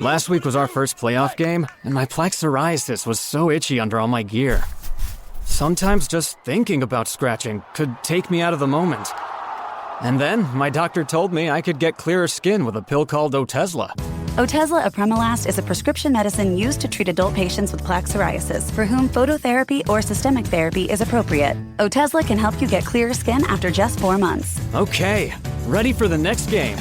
Last week was our first playoff game, and my plaque psoriasis was so itchy under all my gear. Sometimes just thinking about scratching could take me out of the moment. And then my doctor told me I could get clearer skin with a pill called Otezla. Otezla apremilast is a prescription medicine used to treat adult patients with plaque psoriasis for whom phototherapy or systemic therapy is appropriate. Otezla can help you get clearer skin after just 4 months. Okay, ready for the next game.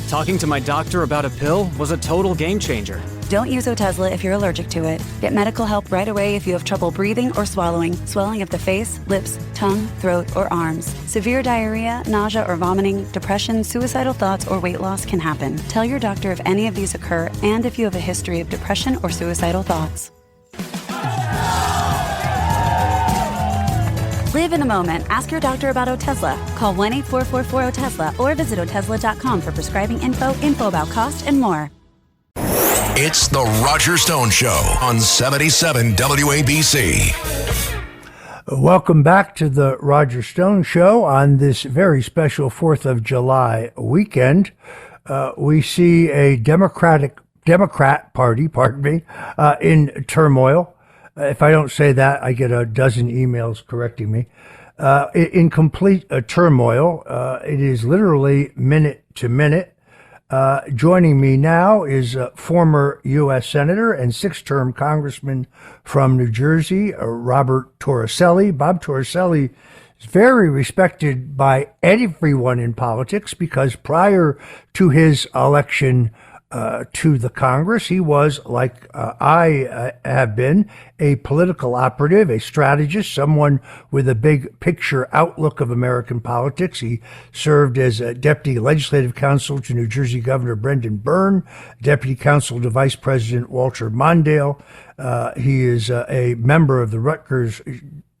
Talking to my doctor about a pill was a total game changer. Don't use Otezla if you're allergic to it. Get medical help right away if you have trouble breathing or swallowing, swelling of the face, lips, tongue, throat, or arms. Severe diarrhea, nausea or vomiting, depression, suicidal thoughts, or weight loss can happen. Tell your doctor if any of these occur and if you have a history of depression or suicidal thoughts. Live in the moment. Ask your doctor about Otezla. Call 1-844-4-OTEZLA or visit Otezla.com for prescribing info about cost, and more. It's the Roger Stone Show on 77 WABC. Welcome back to the Roger Stone Show on this very special 4th of July weekend. We see a Democrat Party, in turmoil. If I don't say that, I get a dozen emails correcting me. In complete turmoil. It is literally minute to minute. Joining me now is former U.S. Senator and 6-term Congressman from New Jersey, Robert Torricelli. Bob Torricelli is very respected by everyone in politics because prior to his election to the Congress, he was, like I have been, a political operative, a strategist, someone with a big picture outlook of American politics. He served as a deputy legislative counsel to New Jersey Governor Brendan Byrne, deputy counsel to Vice President Walter Mondale. He is a member of the Rutgers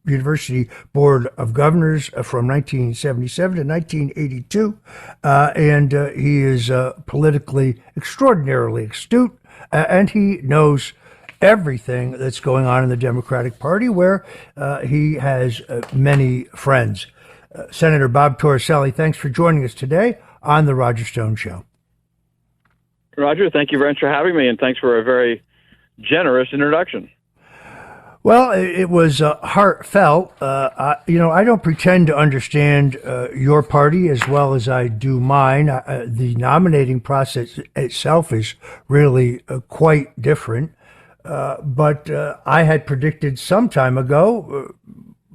University Board of Governors from 1977 to 1982, and he is politically extraordinarily astute, and he knows everything that's going on in the Democratic Party, where he has many friends. Senator Bob Torricelli, thanks for joining us today on the Roger Stone Show. Roger, thank you very much for having me, and thanks for a very generous introduction. Well, it was heartfelt. I don't pretend to understand your party as well as I do mine. The nominating process itself is really quite different. But I had predicted some time ago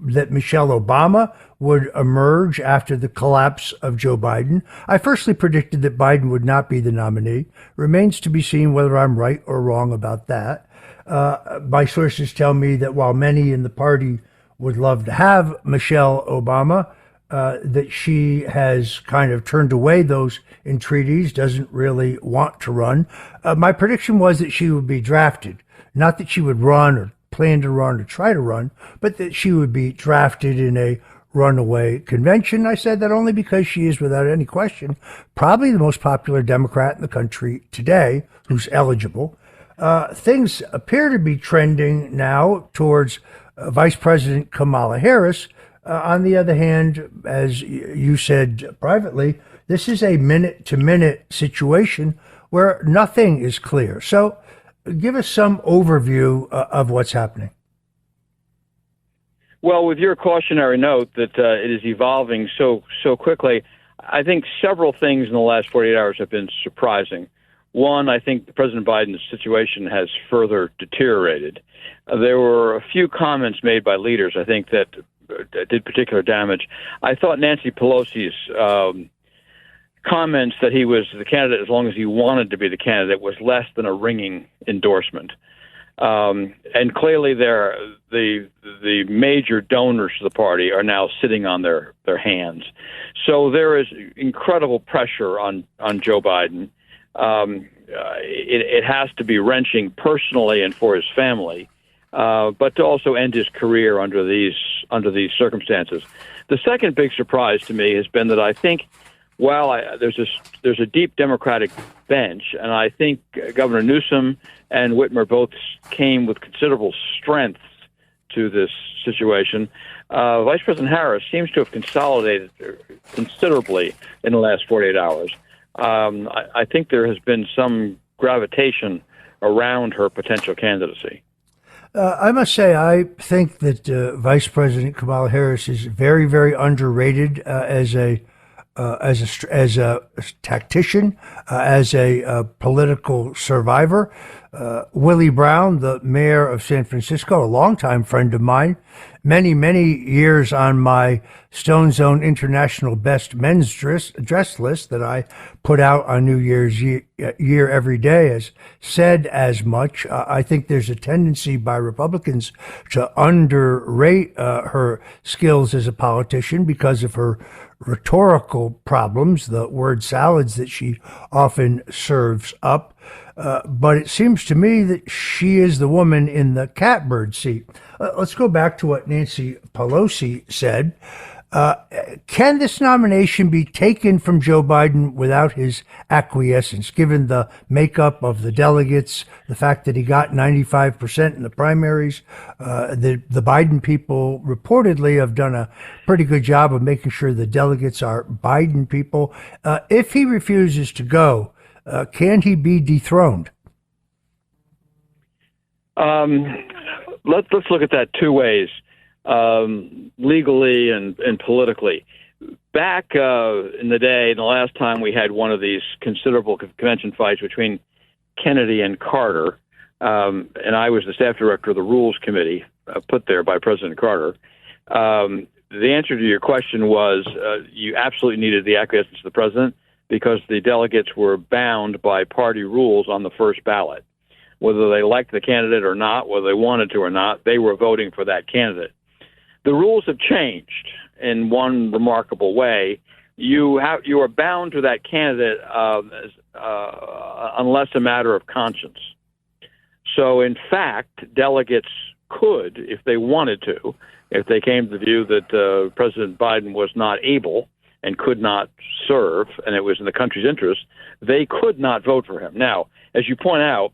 that Michelle Obama would emerge after the collapse of Joe Biden. I firstly predicted that Biden would not be the nominee. Remains to be seen whether I'm right or wrong about that. My sources tell me that while many in the party would love to have Michelle Obama, that she has kind of turned away those entreaties, doesn't really want to run. My prediction was that she would be drafted. Not that she would run or plan to run or try to run, but that she would be drafted in a runaway convention. I said that only because she is, without any question, probably the most popular Democrat in the country today who's eligible. Things appear to be trending now towards Vice President Kamala Harris. On the other hand, as you said privately, this is a minute-to-minute situation where nothing is clear. So give us some overview of what's happening. Well, with your cautionary note that it is evolving so quickly, I think several things in the last 48 hours have been surprising. One, I think President Biden's situation has further deteriorated. There were a few comments made by leaders, I think, that did particular damage. I thought Nancy Pelosi's comments that he was the candidate as long as he wanted to be the candidate was less than a ringing endorsement. And clearly the major donors to the party are now sitting on their hands. So there is incredible pressure on Joe Biden. It has to be wrenching personally and for his family, but to also end his career under these circumstances. The second big surprise to me has been that I think, there's a deep Democratic bench, and I think Governor Newsom and Whitmer both came with considerable strength to this situation. Vice President Harris seems to have consolidated considerably in the last 48 hours. I think there has been some gravitation around her potential candidacy. I must say, I think that Vice President Kamala Harris is very, very underrated as a tactician, as a political survivor. Willie Brown, the mayor of San Francisco, a longtime friend of mine, many, many years on my Stone Zone International Best Men's dress list that I put out on New Year's year every day, has said as much. I think there's a tendency by Republicans to underrate her skills as a politician because of her rhetorical problems, the word salads that she often serves up. But it seems to me that she is the woman in the catbird seat. Let's go back to what Nancy Pelosi said. Can this nomination be taken from Joe Biden without his acquiescence, given the makeup of the delegates, the fact that he got 95% in the primaries? The Biden people reportedly have done a pretty good job of making sure the delegates are Biden people. If he refuses to go, can he be dethroned? Let's look at that two ways, legally and politically. Back in the day, the last time we had one of these considerable convention fights between Kennedy and Carter, and I was the staff director of the Rules Committee put there by President Carter, the answer to your question was you absolutely needed the acquiescence of the president because the delegates were bound by party rules on the first ballot. Whether they liked the candidate or not, whether they wanted to or not, they were voting for that candidate. The rules have changed in one remarkable way. You are bound to that candidate unless a matter of conscience. So, in fact, delegates could, if they wanted to, if they came to the view that President Biden was not able and could not serve, and it was in the country's interest, they could not vote for him. Now, as you point out,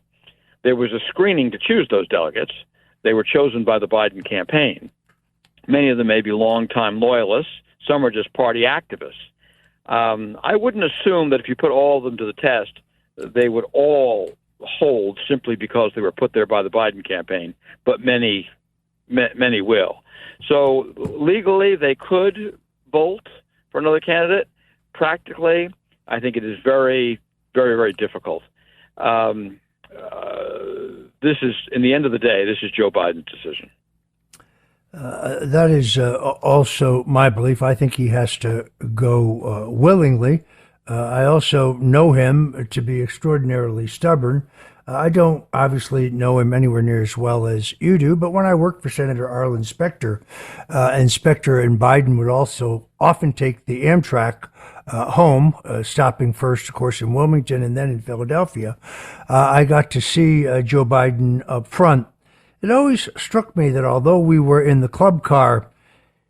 there was a screening to choose those delegates. They were chosen by the Biden campaign. Many of them may be longtime loyalists. Some are just party activists. I wouldn't assume that if you put all of them to the test, they would all hold simply because they were put there by the Biden campaign, but many will. So legally, they could bolt for another candidate. Practically, I think it is very, very, very difficult. This is, in the end of the day, this is Joe Biden's decision. That is also my belief. I think he has to go willingly. I also know him to be extraordinarily stubborn. I don't obviously know him anywhere near as well as you do, but when I worked for Senator Arlen Specter, and Specter and Biden would also often take the Amtrak home, stopping first, of course, in Wilmington and then in Philadelphia, I got to see Joe Biden up front. It always struck me that although we were in the club car,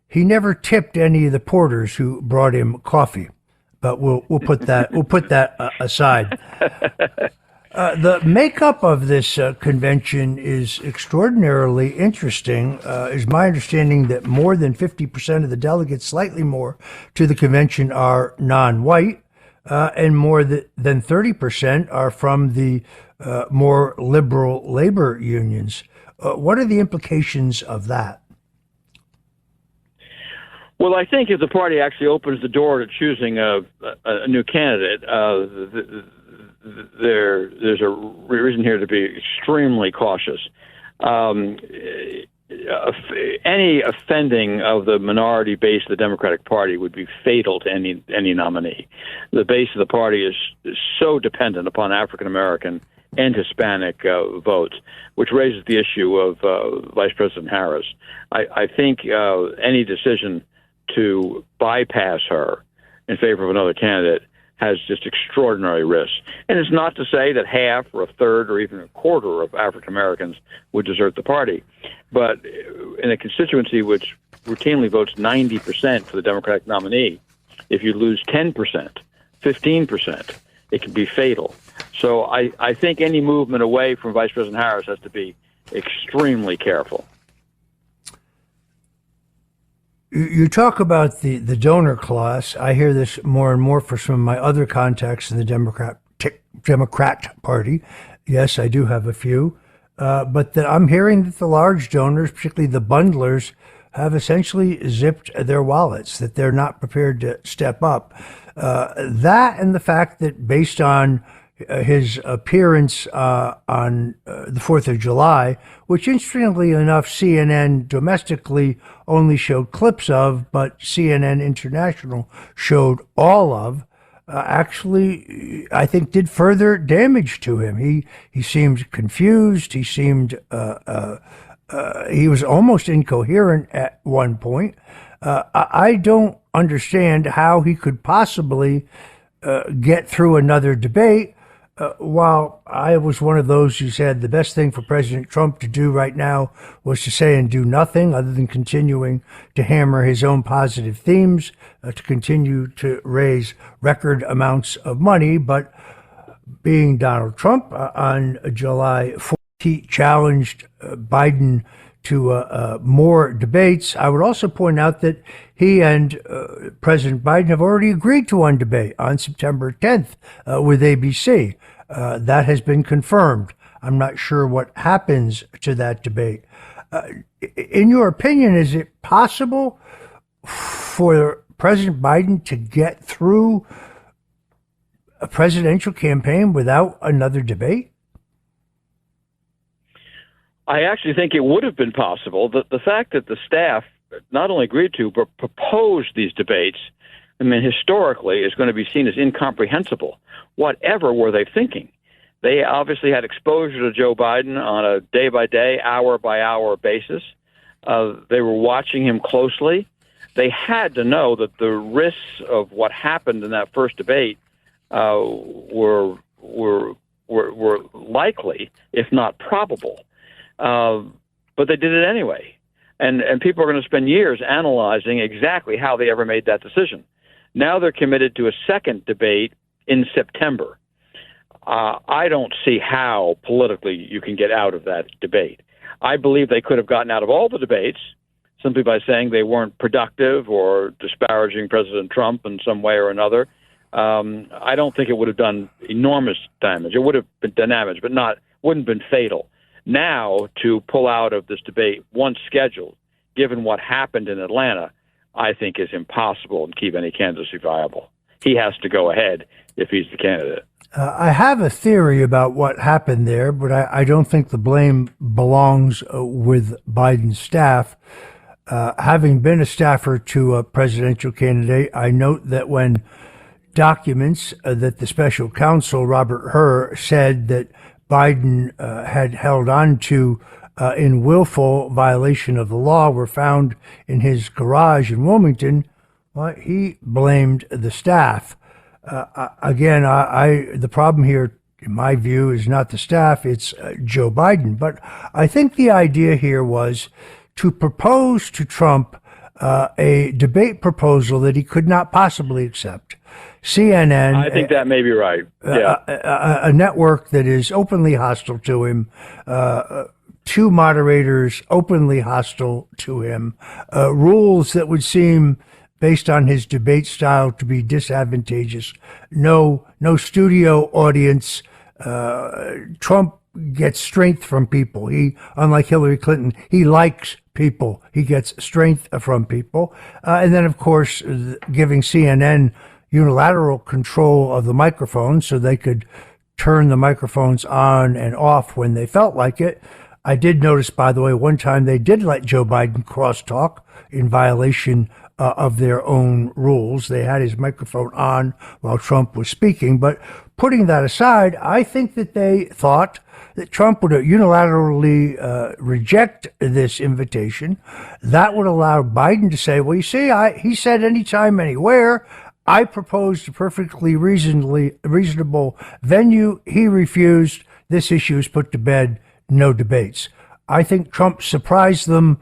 he never tipped any of the porters who brought him coffee. But we'll put that aside. The makeup of this convention is extraordinarily interesting. Is my understanding that more than 50% of the delegates, slightly more, to the convention are non-white, and more than 30% are from the more liberal labor unions. What are the implications of that? Well, I think if the party actually opens the door to choosing a new candidate, there's a reason here to be extremely cautious. Any offending of the minority base of the Democratic Party would be fatal to any nominee. The base of the party is so dependent upon African American and Hispanic votes, which raises the issue of Vice President Harris. I think any decision to bypass her in favor of another candidate has just extraordinary risks. And it's not to say that half or a third or even a quarter of African Americans would desert the party. But in a constituency which routinely votes 90% for the Democratic nominee, if you lose 10%, 15%, it can be fatal. So I think any movement away from Vice President Harris has to be extremely careful. You talk about the donor class. I hear this more and more for some of my other contacts in the Democrat Party. Yes, I do have a few. But I'm hearing that the large donors, particularly the bundlers, have essentially zipped their wallets, that they're not prepared to step up. That and the fact that based on his appearance on the 4th of July, which interestingly enough, CNN domestically only showed clips of, but CNN International showed all of, actually, I think, did further damage to him. He seemed confused. He seemed he was almost incoherent at one point. I don't understand how he could possibly get through another debate. While I was one of those who said the best thing for President Trump to do right now was to say and do nothing other than continuing to hammer his own positive themes, to continue to raise record amounts of money. But being Donald Trump, on July 4th, he challenged Biden to more debates. I would also point out that he and President Biden have already agreed to one debate on September 10th with ABC. That has been confirmed. I'm not sure what happens to that debate. In your opinion, is it possible for President Biden to get through a presidential campaign without another debate? I actually think it would have been possible. The fact that the staff not only agreed to, but proposed these debates, I mean, historically, is going to be seen as incomprehensible. Whatever were they thinking? They obviously had exposure to Joe Biden on a day-by-day, hour-by-hour basis. They were watching him closely. They had to know that the risks of what happened in that first debate were likely, if not probable. But they did it anyway. And people are going to spend years analyzing exactly how they ever made that decision. Now they're committed to a second debate in September. I don't see how politically you can get out of that debate. I believe they could have gotten out of all the debates simply by saying they weren't productive or disparaging President Trump in some way or another. I don't think it would have done enormous damage. It would have been done damage, but wouldn't have been fatal. Now, to pull out of this debate once scheduled, given what happened in Atlanta, I think is impossible and keep any candidacy viable. He has to go ahead if he's the candidate. I have a theory about what happened there, but I don't think the blame belongs with Biden's staff. Having been a staffer to a presidential candidate, I note that when documents that the special counsel, Robert Hur, said that Biden had held on to in willful violation of the law were found in his garage in Wilmington, well, he blamed the staff. Again, the problem here, in my view, is not the staff, it's Joe Biden. But I think the idea here was to propose to Trump a debate proposal that he could not possibly accept. CNN, I think that may be right. Yeah. A network that is openly hostile to him, two moderators openly hostile to him, rules that would seem, based on his debate style, to be disadvantageous. No studio audience. Trump gets strength from people. He, unlike Hillary Clinton, he likes people. He gets strength from people. And then, of course, giving CNN unilateral control of the microphone so they could turn the microphones on and off when they felt like it. I did notice, by the way, one time they did let Joe Biden crosstalk in violation of their own rules. They had his microphone on while Trump was speaking. But putting that aside, I think that they thought that Trump would unilaterally reject this invitation. That would allow Biden to say, well, you see, he said anytime, anywhere. I proposed a perfectly reasonable venue. He refused. This issue is put to bed. No debates. I think Trump surprised them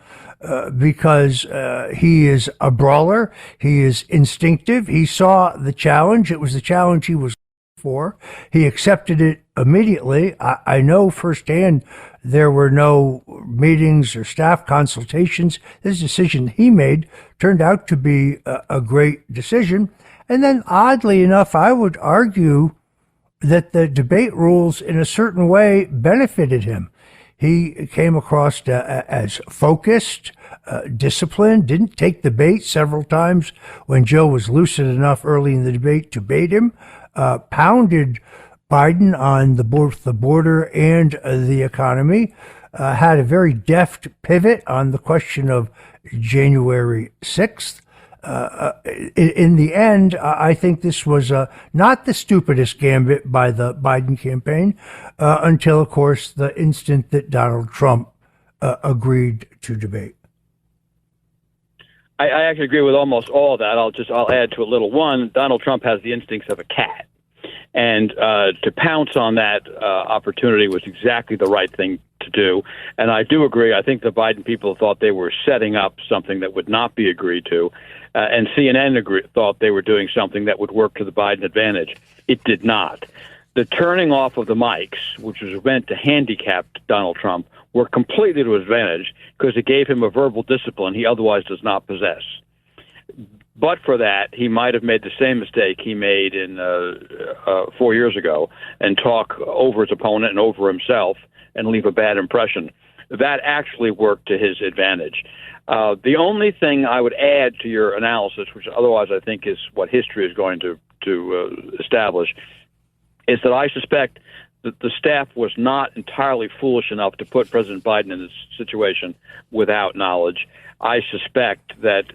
because he is a brawler. He is instinctive. He saw the challenge. It was the challenge he was for. He accepted it immediately. I know firsthand there were no meetings or staff consultations. This decision he made turned out to be a great decision. And then, oddly enough, I would argue that the debate rules in a certain way benefited him. He came across as focused, disciplined, didn't take the bait several times when Joe was lucid enough early in the debate to bait him, pounded Biden on both the border and the economy, had a very deft pivot on the question of January 6th. In the end, I think this was not the stupidest gambit by the Biden campaign until, of course, the instant that Donald Trump agreed to debate. I actually agree with almost all of that. I'll add to a little one. Donald Trump has the instincts of a cat, and to pounce on that opportunity was exactly the right thing to do. And I do agree. I think the Biden people thought they were setting up something that would not be agreed to. And CNN thought they were doing something that would work to the Biden advantage. It did not. The turning off of the mics, which was meant to handicap Donald Trump, were completely to his advantage because it gave him a verbal discipline he otherwise does not possess. But for that, he might have made the same mistake he made in 4 years ago and talk over his opponent and over himself and leave a bad impression. That actually worked to his advantage. The only thing I would add to your analysis, which otherwise I think is what history is going to establish, is that I suspect that the staff was not entirely foolish enough to put President Biden in this situation without knowledge. I suspect that,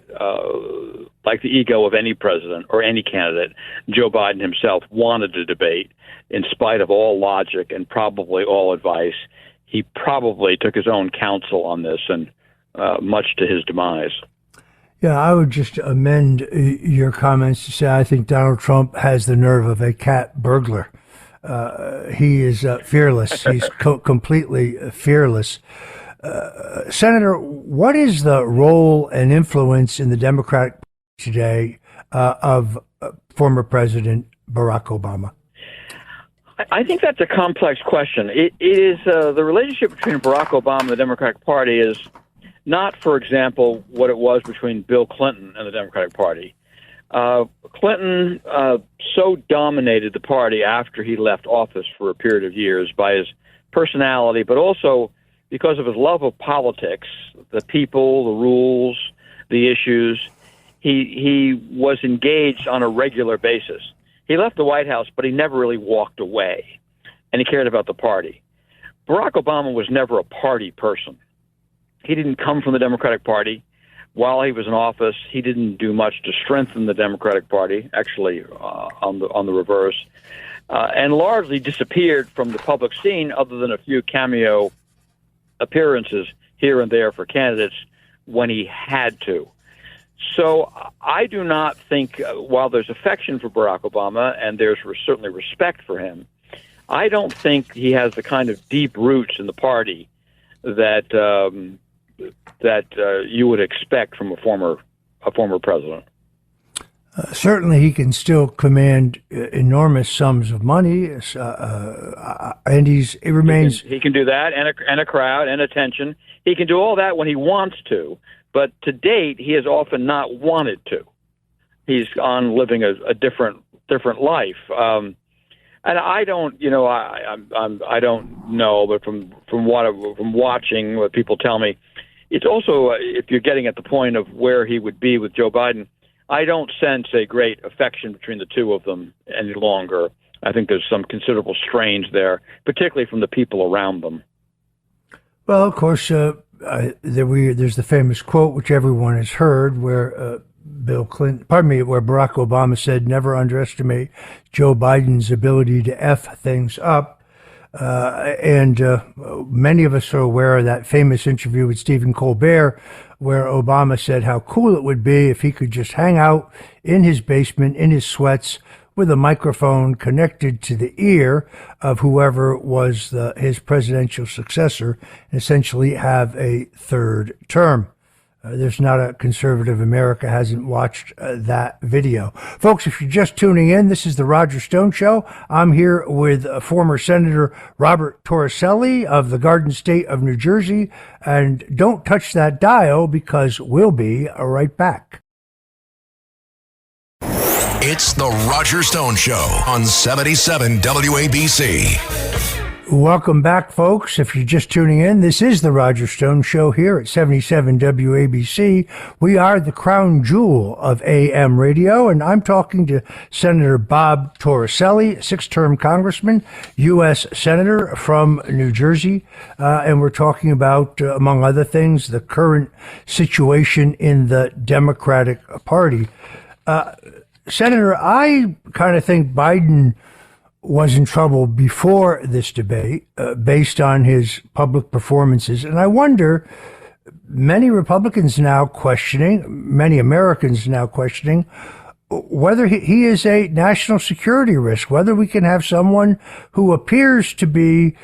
like the ego of any president or any candidate, Joe Biden himself wanted to debate in spite of all logic and probably all advice. He probably took his own counsel on this, and much to his demise. Yeah, I would just amend your comments to say I think Donald Trump has the nerve of a cat burglar. He is fearless. He's completely fearless. Senator, what is the role and influence in the Democratic Party today of former President Barack Obama? I think that's a complex question. It is the relationship between Barack Obama and the Democratic Party is not, for example, what it was between Bill Clinton and the Democratic Party. Clinton so dominated the party after he left office for a period of years by his personality, but also because of his love of politics, the people, the rules, the issues. He was engaged on a regular basis. He left the White House, but he never really walked away, and he cared about the party. Barack Obama was never a party person. He didn't come from the Democratic Party. While he was in office, he didn't do much to strengthen the Democratic Party, actually on the reverse, and largely disappeared from the public scene other than a few cameo appearances here and there for candidates when he had to. So I do not think, while there's affection for Barack Obama and there's certainly respect for him, I don't think he has the kind of deep roots in the party that you would expect from a former president. Certainly, he can still command enormous sums of money, and he remains. He can do that, and a crowd, and attention. He can do all that when he wants to, but to date, he has often not wanted to. He's on living a different life, and I don't, I don't know, but from watching what people tell me, it's also if you're getting at the point of where he would be with Joe Biden. I don't sense a great affection between the two of them any longer. I think there's some considerable strains there, particularly from the people around them. Well, of course, there's the famous quote, which everyone has heard, where where Barack Obama said, "Never underestimate Joe Biden's ability to F things up." And many of us are aware of that famous interview with Stephen Colbert, where Obama said how cool it would be if he could just hang out in his basement, in his sweats, with a microphone connected to the ear of whoever was his presidential successor, and essentially have a third term. There's not a conservative America hasn't watched that video. Folks, if you're just tuning in, this is the Roger Stone Show. I'm here with former Senator Robert Torricelli of the Garden State of New Jersey. And don't touch that dial because we'll be right back. It's the Roger Stone Show on 77 WABC. Welcome back, folks. If you're just tuning in, this is the Roger Stone Show here at 77 WABC. We are the crown jewel of AM radio, and I'm talking to Senator Bob Torricelli, six-term congressman, U.S. Senator from New Jersey, and we're talking about, among other things, the current situation in the Democratic Party. Senator, I kind of think Biden was in trouble before this debate based on his public performances. And I wonder, many Republicans now questioning, many Americans now questioning, whether he is a national security risk, whether we can have someone who appears to be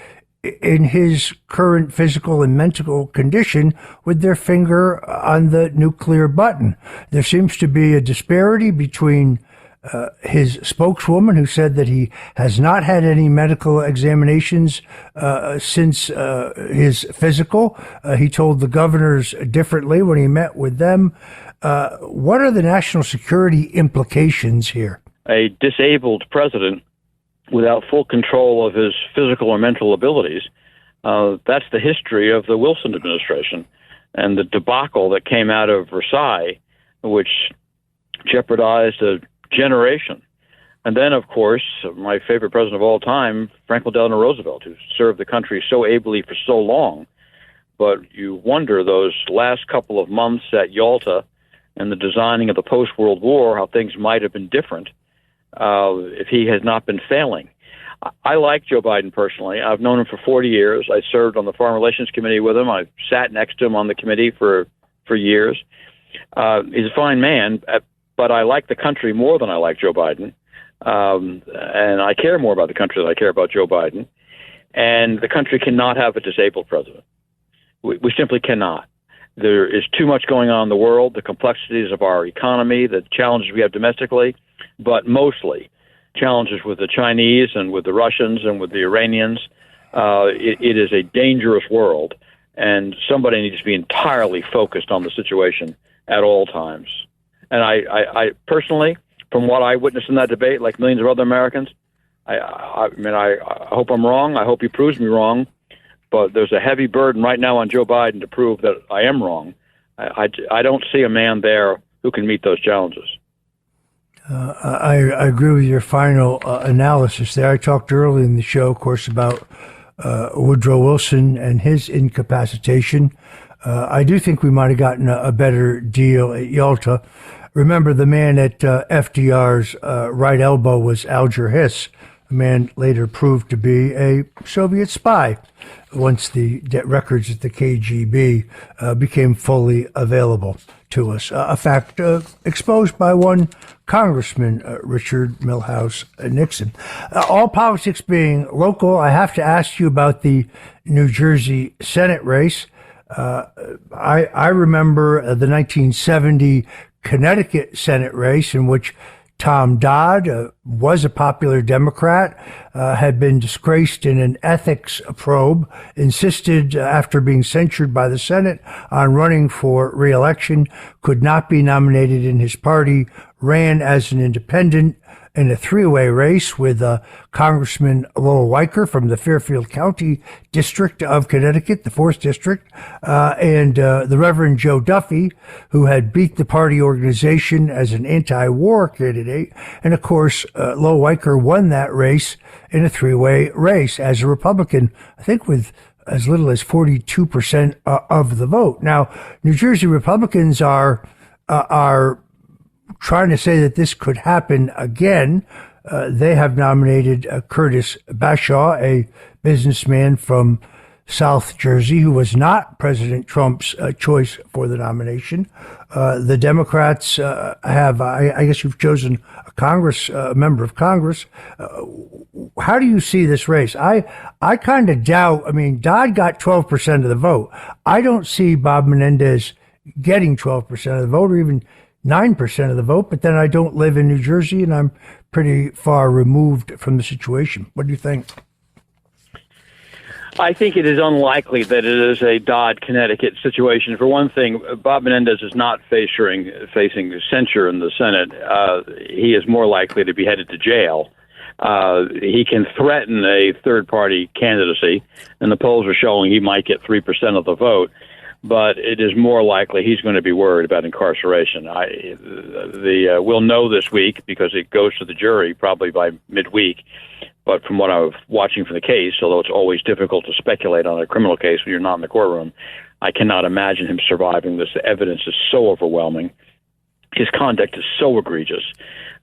in his current physical and mental condition with their finger on the nuclear button. There seems to be a disparity between his spokeswoman, who said that he has not had any medical examinations since his physical. He told the governors differently when he met with them. What are the national security implications here? A disabled president without full control of his physical or mental abilities, that's the history of the Wilson administration and the debacle that came out of Versailles, which jeopardized a generation. And then, of course, my favorite president of all time, Franklin Delano Roosevelt, who served the country so ably for so long. But you wonder those last couple of months at Yalta and the designing of the post-World War, how things might have been different if he had not been failing. I like Joe Biden personally. I've known him for 40 years. I served on the Foreign Relations Committee with him. I sat next to him on the committee for years. He's a fine man, but I like the country more than I like Joe Biden. And I care more about the country than I care about Joe Biden. And the country cannot have a disabled president. We simply cannot. There is too much going on in the world, the complexities of our economy, the challenges we have domestically, but mostly challenges with the Chinese and with the Russians and with the Iranians. It is a dangerous world, and somebody needs to be entirely focused on the situation at all times. And I personally, from what I witnessed in that debate, like millions of other Americans, I hope I'm wrong. I hope he proves me wrong. But there's a heavy burden right now on Joe Biden to prove that I am wrong. I don't see a man there who can meet those challenges. I agree with your final analysis there. I talked early in the show, of course, about Woodrow Wilson and his incapacitation. I do think we might have gotten a better deal at Yalta. Remember, the man at FDR's right elbow was Alger Hiss. The man later proved to be a Soviet spy once the records at the KGB became fully available to us. A fact exposed by one Congressman, Richard Milhouse Nixon. All politics being local, I have to ask you about the New Jersey Senate race. I remember the 1970 Connecticut Senate race in which Tom Dodd was a popular Democrat, had been disgraced in an ethics probe, insisted after being censured by the Senate on running for re-election, could not be nominated in his party, ran as an independent in a three-way race with Congressman Lowell Weicker from the Fairfield County District of Connecticut, the 4th District, and the Reverend Joe Duffy, who had beat the party organization as an anti-war candidate. And, of course, Lowell Weicker won that race in a three-way race as a Republican, I think with as little as 42% of the vote. Now, New Jersey Republicans are trying to say that this could happen again. They have nominated Curtis Bashaw, a businessman from South Jersey, who was not President Trump's choice for the nomination. The Democrats have, I guess you've chosen a member of Congress. How do you see this race? I kind of doubt, Dodd got 12% of the vote. I don't see Bob Menendez getting 12% of the vote or even 9% of the vote, but then I don't live in New Jersey and I'm pretty far removed from the situation. What do you think? I think it is unlikely that it is a Dodd, Connecticut situation. For one thing, Bob Menendez is not facing censure in the Senate. He is more likely to be headed to jail. He can threaten a third-party candidacy, and the polls are showing he might get 3% of the vote. But it is more likely he's going to be worried about incarceration. We'll know this week because it goes to the jury probably by midweek. But from what I was watching for the case, although it's always difficult to speculate on a criminal case when you're not in the courtroom, I cannot imagine him surviving this. The evidence is so overwhelming. His conduct is so egregious.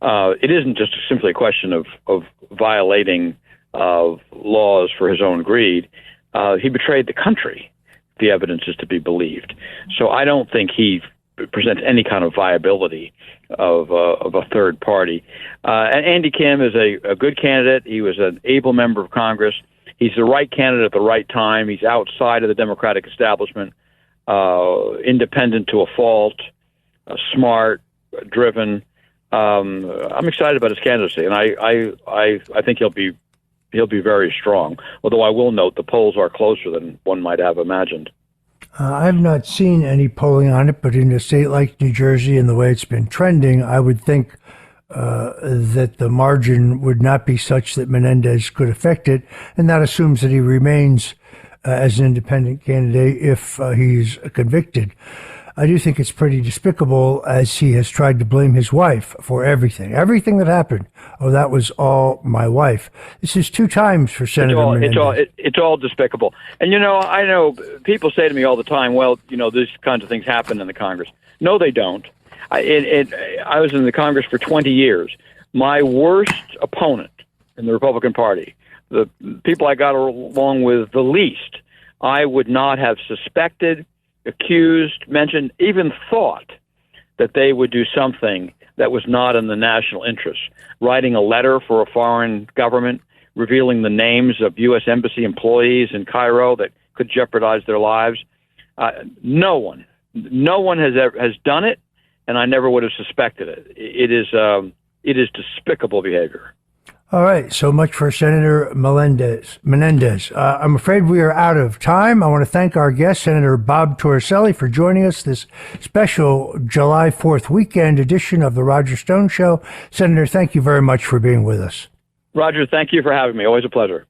It isn't just simply a question of violating laws for his own greed. He betrayed the country. The evidence is to be believed. So I don't think he presents any kind of viability of a third party. And Andy Kim is a good candidate. He was an able member of Congress. He's the right candidate at the right time. He's outside of the Democratic establishment, independent to a fault, smart, driven. I'm excited about his candidacy, and I think he'll be very strong. Although I will note the polls are closer than one might have imagined. I have not seen any polling on it, but in a state like New Jersey and the way it's been trending, I would think that the margin would not be such that Menendez could affect it, and that assumes that he remains as an independent candidate if he's convicted. I do think it's pretty despicable, as he has tried to blame his wife for everything that happened. Oh, that was all my wife. This is 2 times for Senator Menendez. It's all despicable. And, I know people say to me all the time, well, these kinds of things happen in the Congress. No, they don't. I was in the Congress for 20 years. My worst opponent in the Republican Party, the people I got along with the least, I would not have suspected, accused, mentioned, even thought that they would do something that was not in the national interest. Writing a letter for a foreign government, revealing the names of U.S. Embassy employees in Cairo that could jeopardize their lives. No one has done it, and I never would have suspected it. It is despicable behavior. All right, so much for Senator Menendez. I'm afraid we are out of time. I want to thank our guest, Senator Bob Torricelli, for joining us this special July 4th weekend edition of the Roger Stone Show. Senator, thank you very much for being with us. Roger, thank you for having me. Always a pleasure.